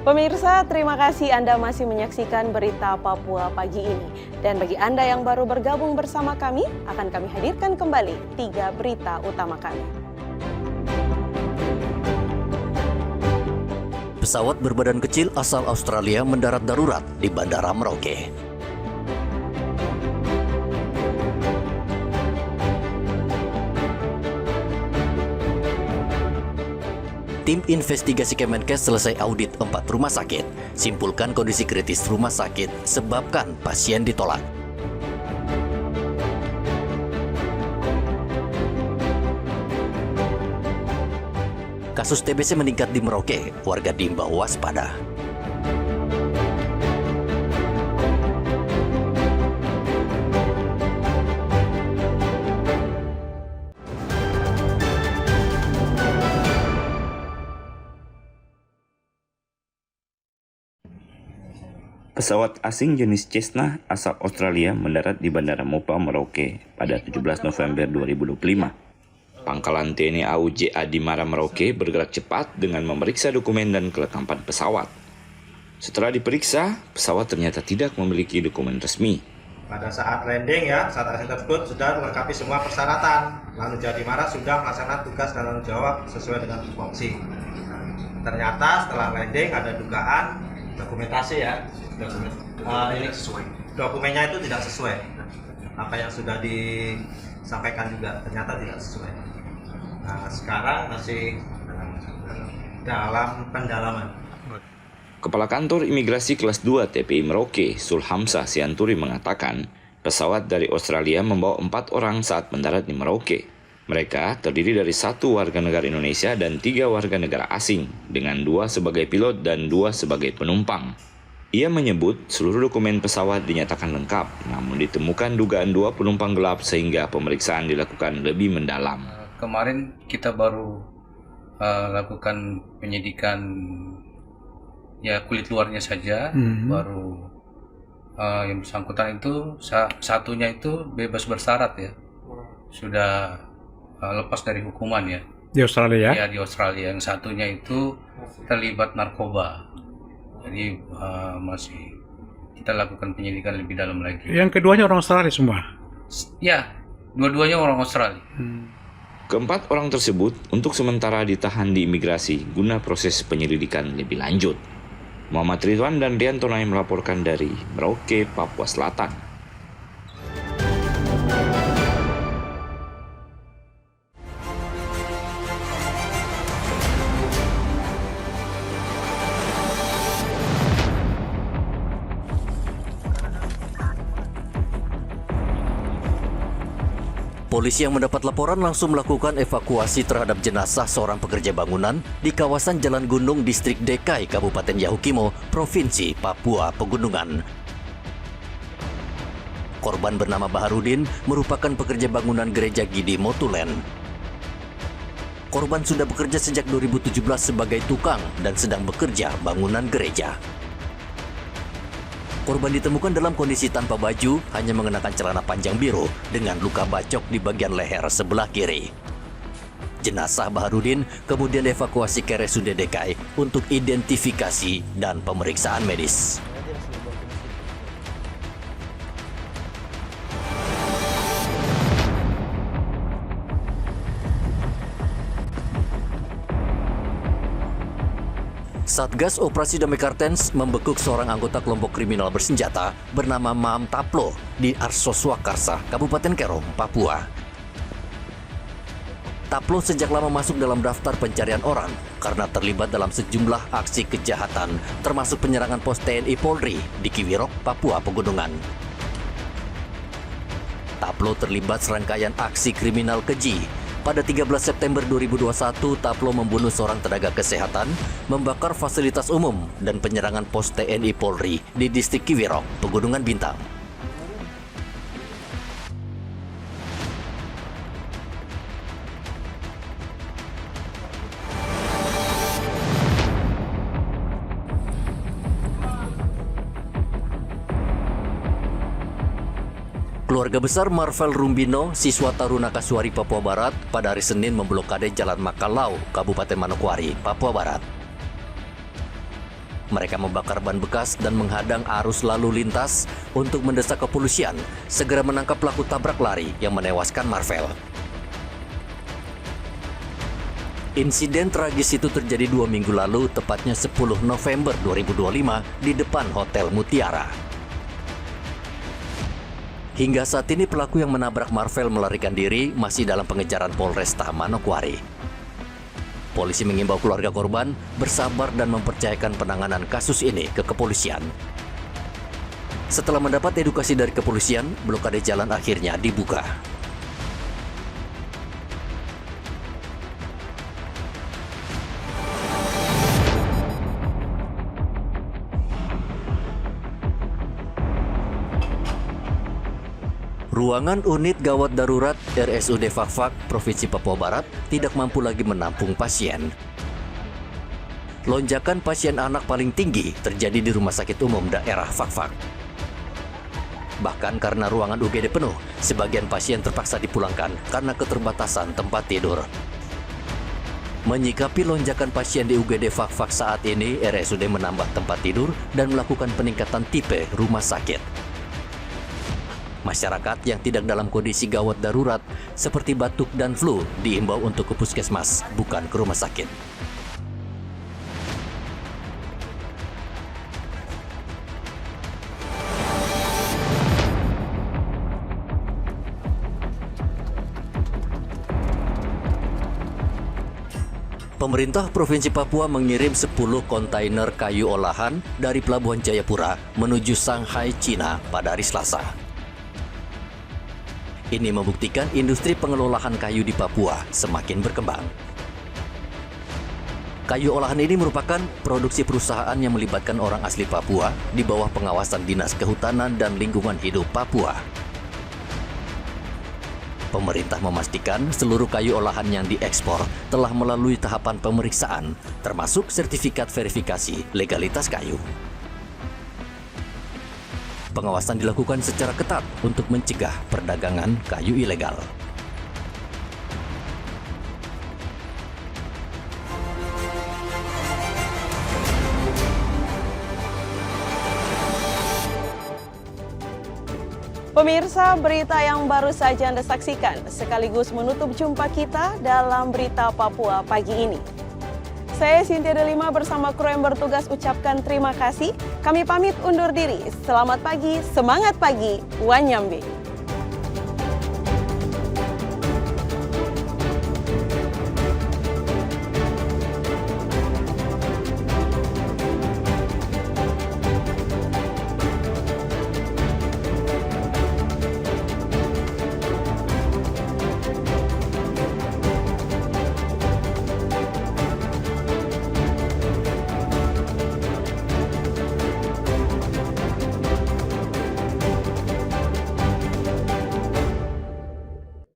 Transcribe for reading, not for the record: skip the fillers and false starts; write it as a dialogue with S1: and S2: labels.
S1: Pemirsa, terima kasih Anda masih menyaksikan berita Papua pagi ini. Dan bagi Anda yang baru bergabung bersama kami, akan kami hadirkan kembali 3 berita utama kami.
S2: Pesawat berbadan kecil asal Australia mendarat darurat di Bandara Merauke. Tim investigasi Kemenkes selesai audit 4 rumah sakit, simpulkan kondisi kritis rumah sakit sebabkan pasien ditolak. Kasus TBC meningkat di Merauke, warga diimbau waspada.
S3: Pesawat asing jenis Cessna asal Australia mendarat di Bandara Mopa, Merauke pada 17 November 2025. Pangkalan TNI AU JA di Mara, Merauke bergerak cepat dengan memeriksa dokumen dan kelengkapan pesawat. Setelah diperiksa, pesawat ternyata tidak memiliki dokumen resmi.
S4: Pada saat landing saat asing tersebut sudah melengkapi semua persyaratan. Lalu Jadi Mara sudah melaksanakan tugas dan tanggung jawab sesuai dengan tupoksi. Ternyata setelah landing ada dugaan dokumentasi ini dokumennya itu tidak sesuai. Apa yang sudah disampaikan juga ternyata tidak sesuai. Nah, sekarang masih dalam pendalaman.
S3: Kepala Kantor Imigrasi Kelas 2 TPI Merauke, Sulhamsa Sianturi mengatakan, pesawat dari Australia membawa 4 orang saat mendarat di Merauke. Mereka terdiri dari 1 warga negara Indonesia dan 3 warga negara asing, dengan 2 sebagai pilot dan 2 sebagai penumpang. Ia menyebut seluruh dokumen pesawat dinyatakan lengkap, namun ditemukan dugaan 2 penumpang gelap sehingga pemeriksaan dilakukan lebih mendalam.
S5: Kemarin kita baru lakukan penyidikan kulit luarnya saja, baru yang bersangkutan itu satunya itu bebas bersyarat sudah lepas dari hukuman
S6: di Australia.
S5: Ya, di Australia. Yang satunya itu terlibat narkoba. Jadi masih kita lakukan penyidikan lebih dalam lagi.
S6: Yang keduanya orang Australia semua?
S5: Ya, dua-duanya orang Australia.
S3: Keempat orang tersebut untuk sementara ditahan di imigrasi guna proses penyelidikan lebih lanjut. Muhammad Ridwan dan Rianto Naim melaporkan dari Merauke, Papua Selatan.
S2: Polisi yang mendapat laporan langsung melakukan evakuasi terhadap jenazah seorang pekerja bangunan di kawasan Jalan Gunung Distrik Dekai, Kabupaten Yahukimo, Provinsi Papua Pegunungan. Korban bernama Baharudin merupakan pekerja bangunan gereja Gidi Motulen. Korban sudah bekerja sejak 2017 sebagai tukang dan sedang bekerja bangunan gereja. Korban ditemukan dalam kondisi tanpa baju, hanya mengenakan celana panjang biru dengan luka bacok di bagian leher sebelah kiri. Jenazah Baharudin kemudian dievakuasi ke RSUD DKI untuk identifikasi dan pemeriksaan medis. Satgas Operasi Damai Kartens membekuk seorang anggota kelompok kriminal bersenjata bernama Mam Taplo di Arsoswakarsa, Kabupaten Kerom, Papua. Taplo sejak lama masuk dalam daftar pencarian orang karena terlibat dalam sejumlah aksi kejahatan, termasuk penyerangan pos TNI Polri di Kiwirok, Papua Pegunungan. Taplo terlibat serangkaian aksi kriminal keji. Pada 13 September 2021, Taplo membunuh seorang tenaga kesehatan, membakar fasilitas umum, dan penyerangan pos TNI Polri di distrik Kiwirok, Pegunungan Bintang. Keluarga besar Marvel Rumbino, siswa Taruna Kasuari, Papua Barat, pada hari Senin memblokade Jalan Makalau, Kabupaten Manokwari, Papua Barat. Mereka membakar ban bekas dan menghadang arus lalu lintas untuk mendesak kepolisian segera menangkap pelaku tabrak lari yang menewaskan Marvel. Insiden tragis itu terjadi 2 minggu lalu, tepatnya 10 November 2025 di depan Hotel Mutiara. Hingga saat ini pelaku yang menabrak Marvel melarikan diri masih dalam pengejaran Polresta Manokwari. Polisi mengimbau keluarga korban bersabar dan mempercayakan penanganan kasus ini ke kepolisian. Setelah mendapat edukasi dari kepolisian, blokade jalan akhirnya dibuka. Ruangan unit gawat darurat RSUD Fakfak, Provinsi Papua Barat tidak mampu lagi menampung pasien. Lonjakan pasien anak paling tinggi terjadi di Rumah Sakit Umum Daerah Fakfak. Bahkan karena ruangan UGD penuh, sebagian pasien terpaksa dipulangkan karena keterbatasan tempat tidur. Menyikapi lonjakan pasien di UGD Fakfak saat ini, RSUD menambah tempat tidur dan melakukan peningkatan tipe rumah sakit. Masyarakat yang tidak dalam kondisi gawat darurat seperti batuk dan flu diimbau untuk ke puskesmas, bukan ke rumah sakit. Pemerintah Provinsi Papua mengirim 10 kontainer kayu olahan dari Pelabuhan Jayapura menuju Shanghai, Cina pada hari Selasa. Ini membuktikan industri pengelolaan kayu di Papua semakin berkembang. Kayu olahan ini merupakan produksi perusahaan yang melibatkan orang asli Papua di bawah pengawasan Dinas Kehutanan dan Lingkungan Hidup Papua. Pemerintah memastikan seluruh kayu olahan yang diekspor telah melalui tahapan pemeriksaan, termasuk sertifikat verifikasi legalitas kayu. Pengawasan dilakukan secara ketat untuk mencegah perdagangan kayu ilegal.
S1: Pemirsa, berita yang baru saja Anda saksikan sekaligus menutup jumpa kita dalam Berita Papua pagi ini. Saya Cynthia Delima bersama kru yang bertugas ucapkan terima kasih. Kami pamit undur diri. Selamat pagi, semangat pagi, Wanyambe.